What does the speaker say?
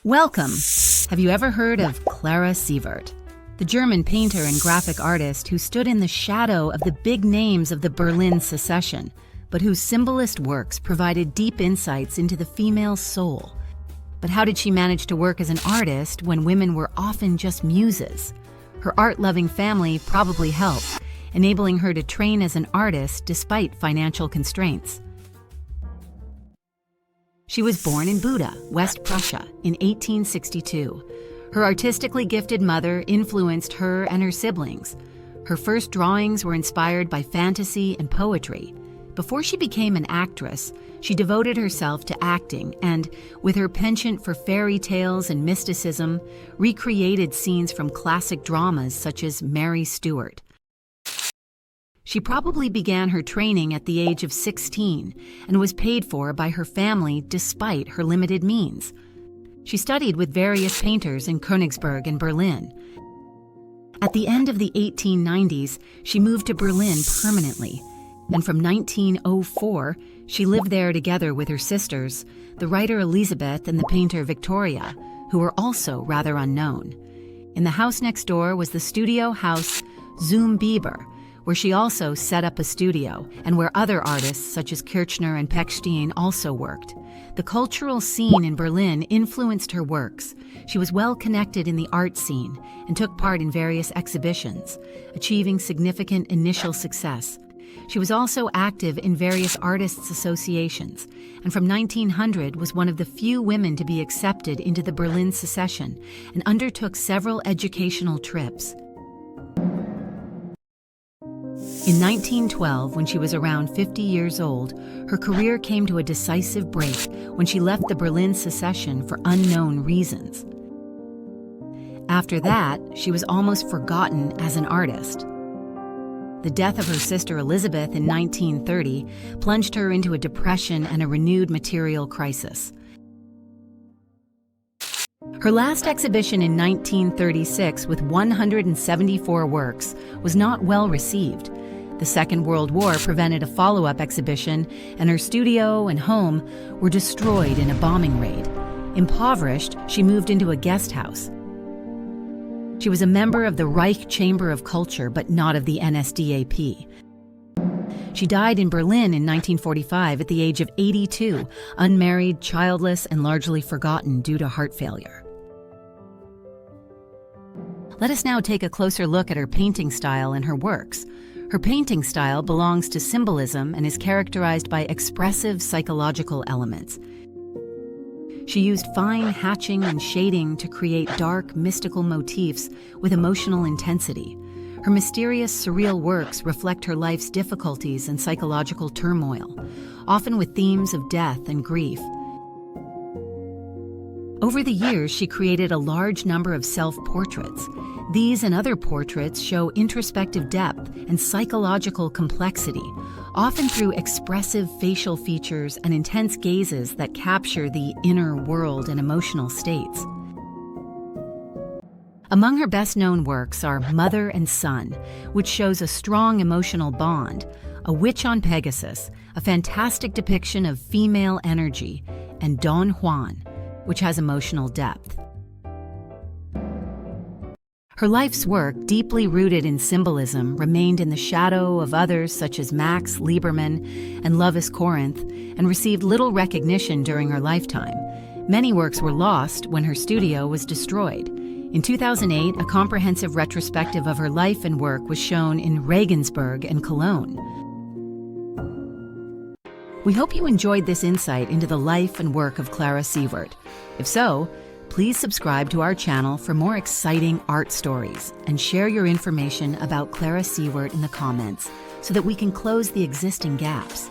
Welcome! Have you ever heard of Clara Siewert, the German painter and graphic artist who stood in the shadow of the big names of the Berlin Secession, but whose symbolist works provided deep insights into the female soul? But how did she manage to work as an artist when women were often just muses? Her art-loving family probably helped, enabling her to train as an artist despite financial constraints. She was born in Buda, West Prussia, in 1862. Her artistically gifted mother influenced her and her siblings. Her first drawings were inspired by fantasy and poetry. Before she became an actress, she devoted herself to acting and, with her penchant for fairy tales and mysticism, recreated scenes from classic dramas such as Mary Stuart. She probably began her training at the age of 16 and was paid for by her family despite her limited means. She studied with various painters in Königsberg and Berlin. At the end of the 1890s, she moved to Berlin permanently, and from 1904, she lived there together with her sisters, the writer Elisabeth and the painter Victoria, who were also rather unknown. In the house next door was the studio house Zum Biber, where she also set up a studio, and where other artists such as Kirchner and Pechstein also worked. The cultural scene in Berlin influenced her works. She was well connected in the art scene and took part in various exhibitions, achieving significant initial success. She was also active in various artists' associations, and from 1900 was one of the few women to be accepted into the Berlin Secession and undertook several educational trips. In 1912, when she was around 50 years old, her career came to a decisive break when she left the Berlin Secession for unknown reasons. After that, she was almost forgotten as an artist. The death of her sister Elisabeth in 1930 plunged her into a depression and a renewed material crisis. Her last exhibition in 1936, with 174 works, was not well received. The Second World War prevented a follow-up exhibition, and her studio and home were destroyed in a bombing raid. Impoverished, she moved into a guest house. She was a member of the Reich Chamber of Culture, but not of the NSDAP. She died in Berlin in 1945 at the age of 82, unmarried, childless, and largely forgotten due to heart failure. Let us now take a closer look at her painting style and her works. Her painting style belongs to symbolism and is characterized by expressive psychological elements. She used fine hatching and shading to create dark, mystical motifs with emotional intensity. Her mysterious, surreal works reflect her life's difficulties and psychological turmoil, often with themes of death and grief. Over the years, she created a large number of self-portraits. These and other portraits show introspective depth and psychological complexity, often through expressive facial features and intense gazes that capture the inner world and emotional states. Among her best-known works are Mother and Son, which shows a strong emotional bond, A Witch on Pegasus, a fantastic depiction of female energy, and Don Juan, which has emotional depth. Her life's work, deeply rooted in symbolism, remained in the shadow of others such as Max Liebermann and Love is Corinth, and received little recognition during her lifetime. Many works were lost when her studio was destroyed. In 2008, a comprehensive retrospective of her life and work was shown in Regensburg and Cologne. We hope you enjoyed this insight into the life and work of Clara Siewert. If so, please subscribe to our channel for more exciting art stories and share your information about Clara Siewert in the comments so that we can close the existing gaps.